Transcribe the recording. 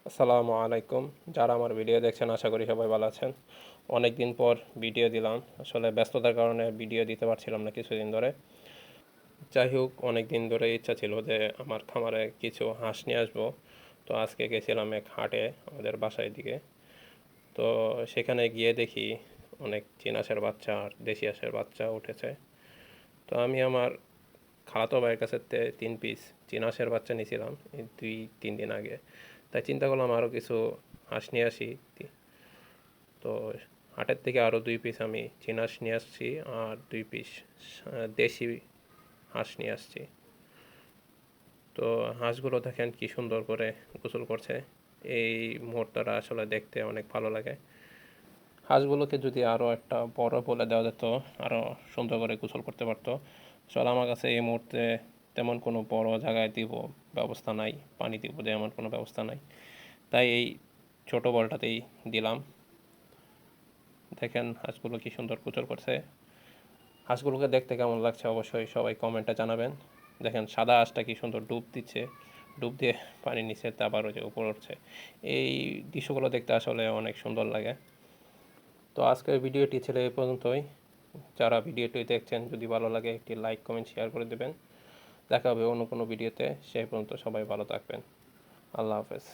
আসসালামু আলাইকুম। যারা আমার ভিডিও দেখছেন আশা করি সবাই ভালো আছেন। অনেক দিন পর ভিডিও দিলাম। আসলে ব্যস্ততার কারণে ভিডিও দিতে পারছিলাম না কিছুদিন ধরে। যাই হোক, অনেক দিন ধরে ইচ্ছা ছিল যে আমার খামারে কিছু হাঁস নিয়ে আসবো। তো আজকে গেছিলাম এক হাটে আমাদের বাসায় দিকে। তো সেখানে গিয়ে দেখি অনেক চীন হাঁসের বাচ্চা আর দেশি হাঁসের বাচ্চা উঠেছে। তো আমি আমার খালাতো ভাইয়ের কাছে 3 পিস চীন হাঁসের বাচ্চা নিয়েছিলাম এই 2-3 দিন আগে। তাই চিন্তা করলাম আরও কিছু হাঁস নিয়ে আসি। তো হাটের থেকে আরও 2 পিস আমি চীন হাঁস নিয়ে আসছি আর 2 পিস দেশি হাঁস নিয়ে আসছি। তো হাঁসগুলো দেখেন কি সুন্দর করে গোসল করছে। এই মুহূর্তটা আসলে দেখতে অনেক ভালো লাগে। হাঁসগুলোকে যদি আরও একটা বড় বলে দেওয়া যেত, আরও সুন্দর করে গোসল করতে পারতো। আসলে আমার কাছে এই মুহূর্তে তেমন কোনো বড় জায়গায় দিব ব্যবস্থা নাই, পানি দিব এমন কোনো ব্যবস্থা নাই। তাই এই ছোট বলটাতেই দিলাম। দেখেন হাঁসগুলো কি সুন্দর গোসল করছে। হাঁসগুলোকে দেখতে কেমন লাগছে অবশ্যই সবাই কমেন্টে জানাবেন। দেখেন সাদা হাঁসটা কি সুন্দর ডুব দিচ্ছে, ডুব দিয়ে পানির নিচে আবার ওই যে উপরে উঠছে। এই দৃশ্যগুলো দেখতে আসলে অনেক সুন্দর লাগে। তো আজকের ভিডিওটি ছিল এই পর্যন্তই। যারা ভিডিওটি দেখছেন যদি ভালো লাগে একটি লাইক কমেন্ট শেয়ার করে দেবেন। দেখা হবে অন্য কোনো ভিডিওতে। সেই পর্যন্ত সবাই ভালো থাকবেন। আল্লাহ হাফেজ।